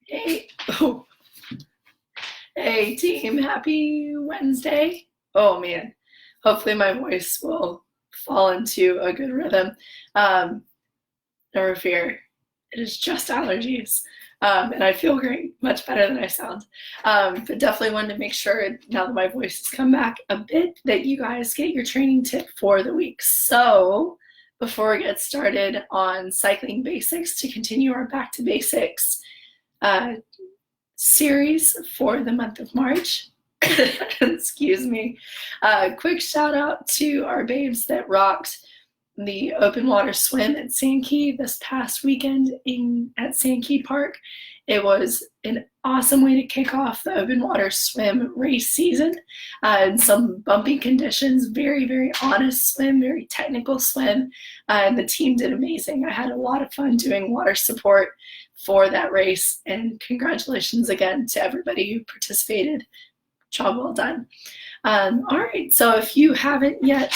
Hey, oh, hey team, happy Wednesday. Oh man, hopefully my voice will fall into a good rhythm. Um, Never fear, it is just allergies. And I feel great, much better than I sound. But definitely wanted to make sure now that my voice has come back a bit that you guys get your training tip for the week. So before we get started on cycling basics to continue our back to basics, uh, series for the month of March. Excuse me. Quick shout out to our babes that rocked the open water swim at Sandkey this past weekend at Sandkey Park. It was an awesome way to kick off the open water swim race season. In some bumpy conditions, very, very honest swim, very technical swim, and the team did amazing. I had a lot of fun doing water support for that race, and congratulations again to everybody who participated. Job well done. All right, so if you haven't yet,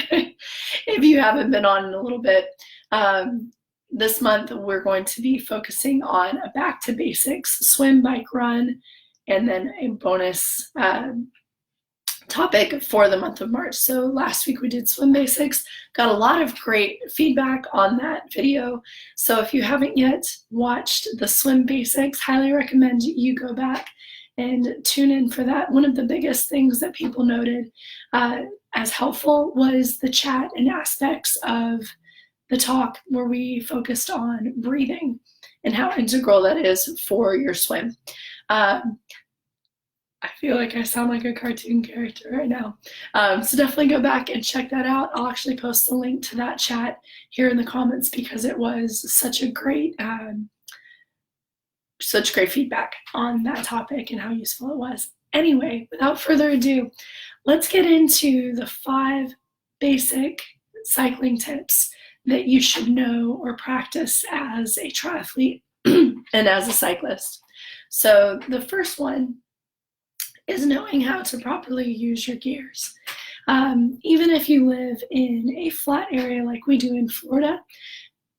if you haven't been on in a little bit, this month we're going to be focusing on a back to basics swim, bike, run, and then a bonus topic for the month of March. So last week we did swim basics, got a lot of great feedback on that video. So if you haven't yet watched the swim basics, highly recommend you go back and tune in for that. One of the biggest things that people noted as helpful was the chat and aspects of the talk where we focused on breathing and how integral that is for your swim. I feel like I sound like a cartoon character right now. So definitely go back and check that out. I'll actually post the link to that chat here in the comments because it was such great feedback on that topic and how useful it was. Anyway, without further ado, let's get into the 5 basic cycling tips that you should know or practice as a triathlete and as a cyclist. So the first one is knowing how to properly use your gears. Even if you live in a flat area like we do in Florida,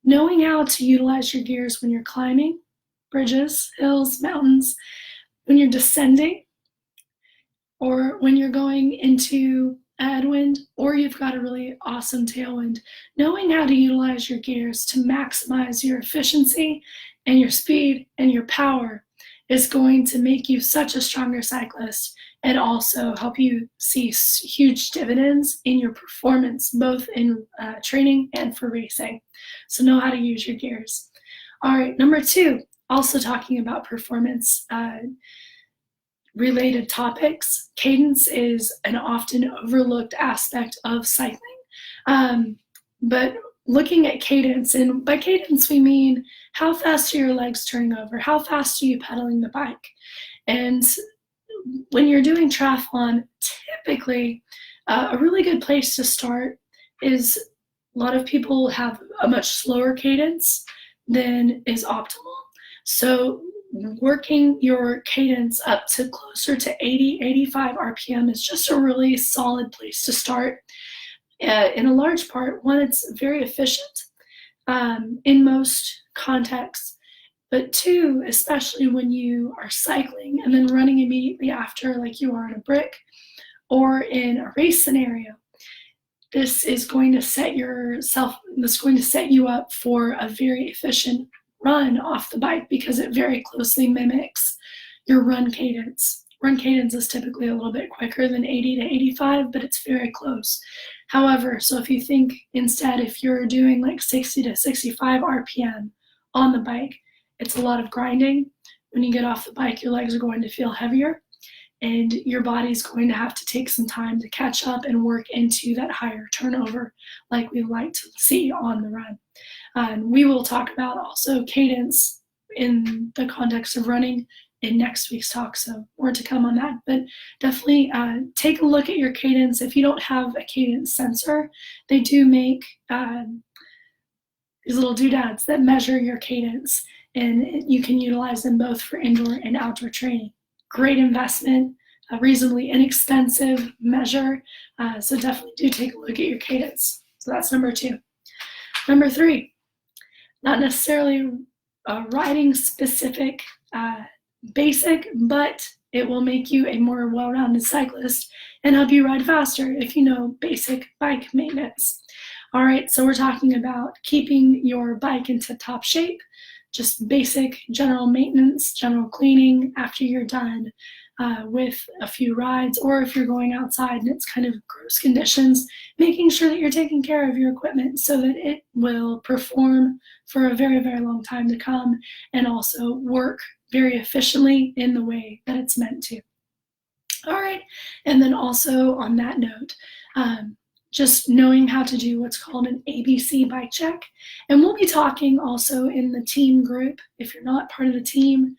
knowing how to utilize your gears when you're climbing bridges, hills, mountains, when you're descending, or when you're going into a headwind, or you've got a really awesome tailwind, knowing how to utilize your gears to maximize your efficiency and your speed and your power is going to make you such a stronger cyclist and also help you see huge dividends in your performance, both in training and for racing. So know how to use your gears. All right, number 2, also talking about performance related topics. Cadence is an often overlooked aspect of cycling. But looking at cadence, and by cadence we mean how fast are your legs turning over? How fast are you pedaling the bike? And when you're doing triathlon, typically a really good place to start is a lot of people have a much slower cadence than is optimal. So working your cadence up to closer to 80, 85 RPM is just a really solid place to start. In a large part, one, it's very efficient in most contexts, but 2, especially when you are cycling and then running immediately after, like you are in a brick or in a race scenario, this is going to set you up for a very efficient run off the bike because it very closely mimics your run cadence. Run cadence is typically a little bit quicker than 80 to 85, but it's very close. However, so if you think instead, if you're doing like 60 to 65 RPM on the bike, it's a lot of grinding. When you get off the bike, your legs are going to feel heavier and your body's going to have to take some time to catch up and work into that higher turnover like we like to see on the run. And we will talk about also cadence in the context of running in next week's talk, so more to come on that. But definitely take a look at your cadence. If you don't have a cadence sensor, they do make these little doodads that measure your cadence, and you can utilize them both for indoor and outdoor training. Great investment, a reasonably inexpensive measure, so definitely do take a look at your cadence. So that's number 2. Number 3, not necessarily a riding specific basic, but it will make you a more well-rounded cyclist and help you ride faster if you know basic bike maintenance. All right, so we're talking about keeping your bike in tip-top shape, just basic general maintenance, general cleaning after you're done with a few rides, or if you're going outside and it's kind of gross conditions, making sure that you're taking care of your equipment so that it will perform for a very, very long time to come and also work very efficiently in the way that it's meant to. All right, and then also on that note, just knowing how to do what's called an ABC bike check. And we'll be talking also in the team group. If you're not part of the team,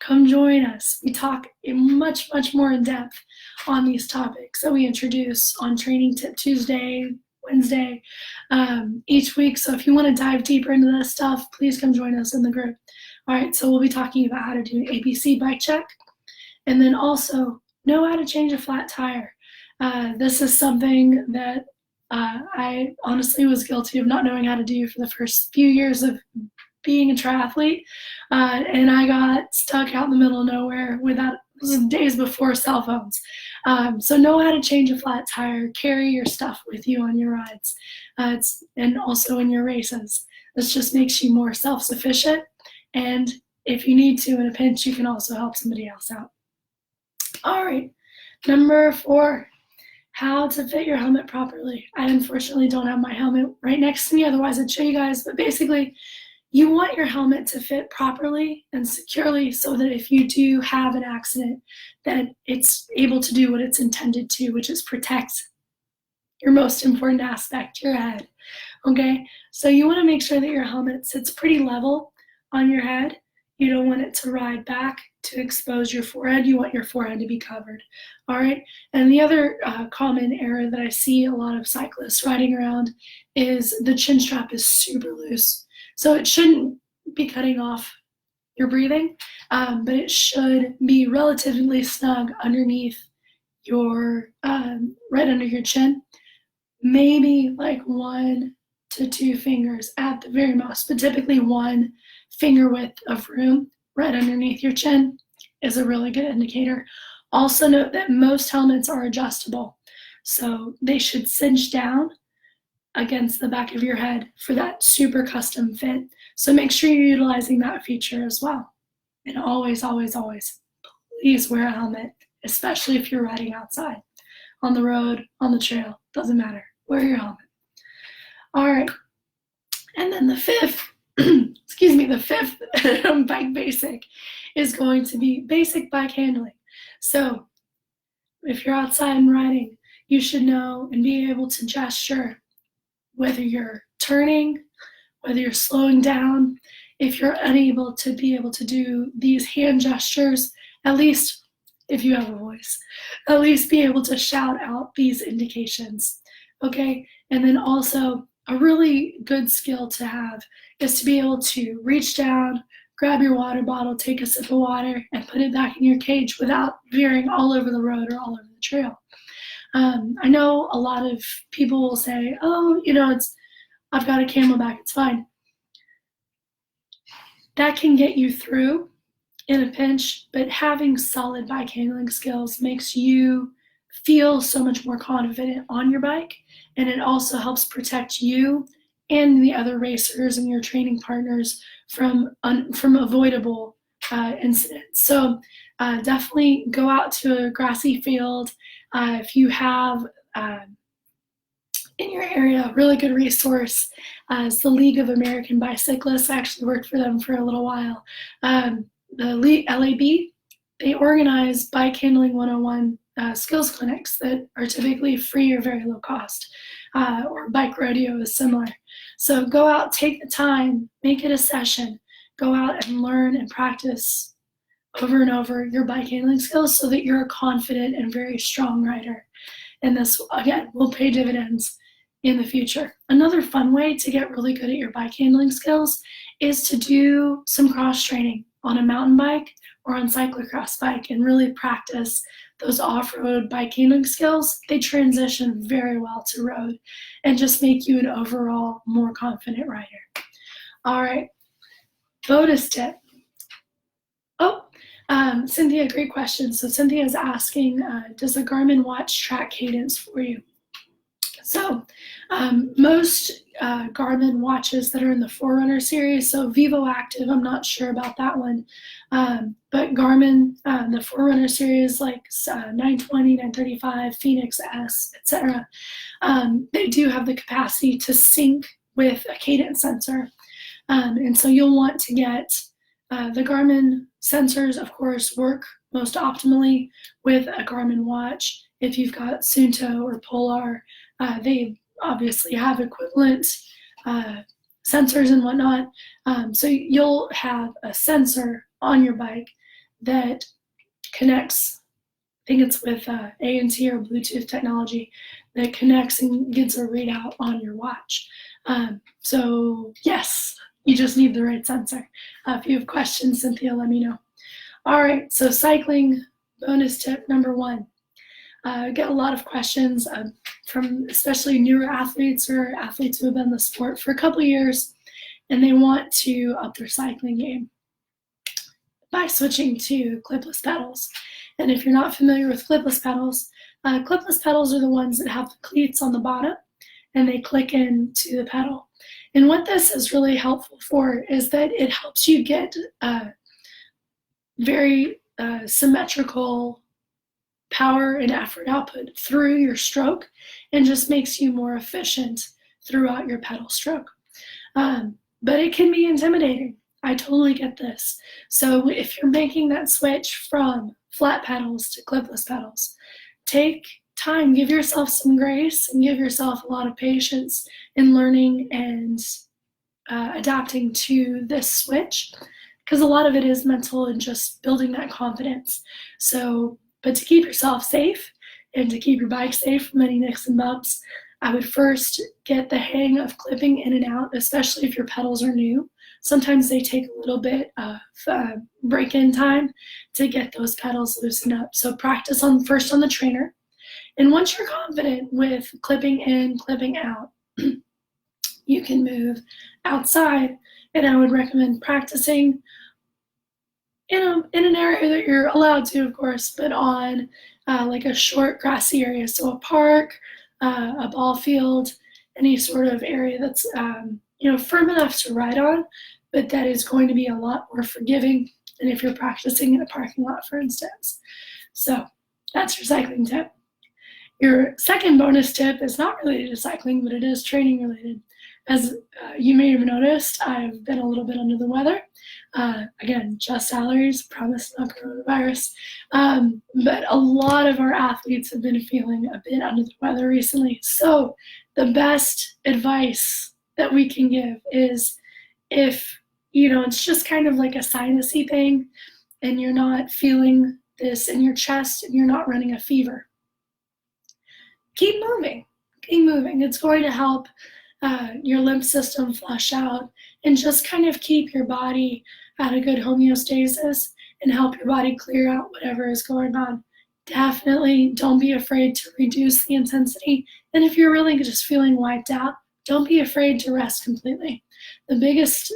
come join us. We talk much, much more in depth on these topics that we introduce on Training Tip Tuesday, Wednesday, each week. So if you want to dive deeper into this stuff, please come join us in the group. All right, so we'll be talking about how to do an ABC bike check, and then also know how to change a flat tire. This is something that I honestly was guilty of not knowing how to do for the first few years of being a triathlete, and I got stuck out in the middle of nowhere without, this was days before cell phones. So know how to change a flat tire, carry your stuff with you on your rides, and also in your races. This just makes you more self-sufficient, and if you need to in a pinch, you can also help somebody else out. All right, number 4, how to fit your helmet properly. I unfortunately don't have my helmet right next to me, otherwise I'd show you guys, but basically, you want your helmet to fit properly and securely so that if you do have an accident, that it's able to do what it's intended to, which is protect your most important aspect, your head. Okay, so you want to make sure that your helmet sits pretty level on your head. You don't want it to ride back to expose your forehead. You want your forehead to be covered. All right, and the other common error that I see a lot of cyclists riding around is the chin strap is super loose. So it shouldn't be cutting off your breathing, but it should be relatively snug underneath your, right under your chin. Maybe like 1 to 2 fingers at the very most, but typically 1 finger width of room right underneath your chin is a really good indicator. Also note that most helmets are adjustable, so they should cinch down against the back of your head for that super custom fit. So make sure you're utilizing that feature as well. And always, always, always, please wear a helmet, especially if you're riding outside, on the road, on the trail, doesn't matter. Wear your helmet. All right. And then the 5th, the 5th bike basic is going to be basic bike handling. So if you're outside and riding, you should know and be able to gesture whether you're turning, whether you're slowing down. If you're unable to be able to do these hand gestures, at least if you have a voice, at least be able to shout out these indications, okay? And then also a really good skill to have is to be able to reach down, grab your water bottle, take a sip of water, and put it back in your cage without veering all over the road or all over the trail. I know a lot of people will say, oh, I've got a CamelBak, it's fine. That can get you through in a pinch, but having solid bike handling skills makes you feel so much more confident on your bike, and it also helps protect you and the other racers and your training partners from avoidable incidents. So definitely go out to a grassy field. If you have in your area a really good resource is the League of American Bicyclists. I actually worked for them for a little while. The LAB, they organize Bike Handling 101 skills clinics that are typically free or very low cost, or Bike Rodeo is similar. So go out, take the time, make it a session, go out and learn and practice over and over your bike handling skills so that you're a confident and very strong rider. And this, again, will pay dividends in the future. Another fun way to get really good at your bike handling skills is to do some cross training on a mountain bike or on cyclocross bike and really practice those off-road bike handling skills. They transition very well to road and just make you an overall more confident rider. All right, bonus tip. Cynthia, great question. So Cynthia is asking, does a Garmin watch track cadence for you? So most Garmin watches that are in the Forerunner series, so Vivoactive, I'm not sure about that one, but Garmin, the Forerunner series like 920, 935, Phoenix S, etc., they do have the capacity to sync with a cadence sensor. And so you'll want to get the Garmin sensors, of course, work most optimally with a Garmin watch. If you've got Suunto or Polar, they obviously have equivalent sensors and whatnot. So you'll have a sensor on your bike that connects, I think it's with ANC or Bluetooth technology, that connects and gets a readout on your watch. So yes, you just need the right sensor. If you have questions, Cynthia, let me know. All right, so cycling bonus tip number 1. I get a lot of questions from especially newer athletes or athletes who have been in the sport for a couple of years, and they want to up their cycling game by switching to clipless pedals. And if you're not familiar with clipless pedals are the ones that have the cleats on the bottom, and they click into the pedal. And what this is really helpful for is that it helps you get very symmetrical power and effort output through your stroke, and just makes you more efficient throughout your pedal stroke. But it can be intimidating. I totally get this. So if you're making that switch from flat pedals to clipless pedals, take time, give yourself some grace, and give yourself a lot of patience in learning and adapting to this switch, because a lot of it is mental and just building that confidence. So, but to keep yourself safe and to keep your bike safe from any nicks and bumps, I would first get the hang of clipping in and out, especially if your pedals are new. Sometimes they take a little bit of break-in time to get those pedals loosened up. So practice first on the trainer. And once you're confident with clipping in, clipping out, you can move outside. And I would recommend practicing in an area that you're allowed to, of course, but on like a short grassy area. So a park, a ball field, any sort of area that's firm enough to ride on, but that is going to be a lot more forgiving than if you're practicing in a parking lot, for instance. So that's your cycling tip. Your second bonus tip is not related to cycling, but it is training related. As you may have noticed, I've been a little bit under the weather. Again, just allergies, promise not coronavirus. But a lot of our athletes have been feeling a bit under the weather recently. So the best advice that we can give is if, it's just kind of like a sinusy thing and you're not feeling this in your chest and you're not running a fever, keep moving. It's going to help your lymph system flush out and just kind of keep your body at a good homeostasis and help your body clear out whatever is going on. Definitely don't be afraid to reduce the intensity. And if you're really just feeling wiped out, don't be afraid to rest completely. The biggest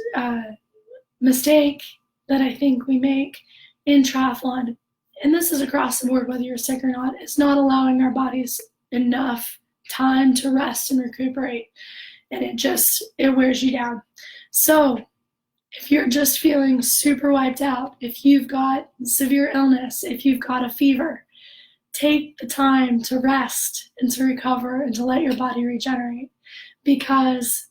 mistake that I think we make in triathlon, and this is across the board whether you're sick or not, is not allowing our bodies enough time to rest and recuperate. And it wears you down. So if you're just feeling super wiped out, if you've got severe illness, if you've got a fever, take the time to rest and to recover and to let your body regenerate. Because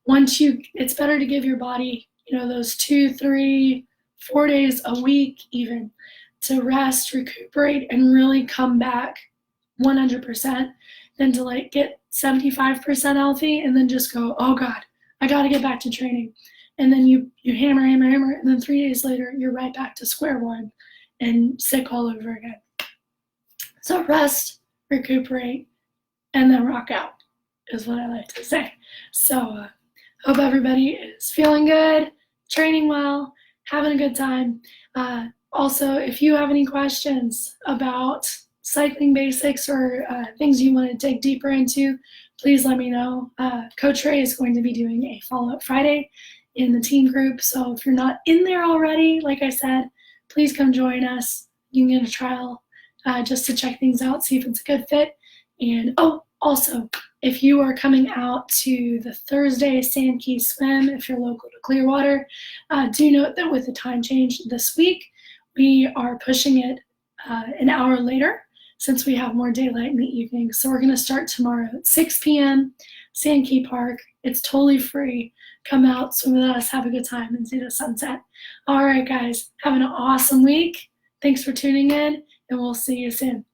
it's better to give your body, those 2, 3, 4 days a week even to rest, recuperate, and really come back 100% than to get 75% healthy and then just go, oh God, I got to get back to training. And then you hammer, and then 3 days later, you're right back to square one and sick all over again. So rest, recuperate, and then rock out is what I like to say. So hope everybody is feeling good, training well, having a good time. Also, if you have any questions about cycling basics or things you want to dig deeper into, please let me know. Coach Ray is going to be doing a follow-up Friday, in the teen group. So if you're not in there already, like I said, please come join us. You can get a trial just to check things out, see if it's a good fit. And also, if you are coming out to the Thursday Sand Key Swim, if you're local to Clearwater, do note that with the time change this week, we are pushing it an hour later since we have more daylight in the evening. So we're going to start tomorrow at 6 p.m. Sand Key Park. It's totally free. Come out, swim with us, have a good time, and see the sunset. All right, guys, have an awesome week. Thanks for tuning in, and we'll see you soon.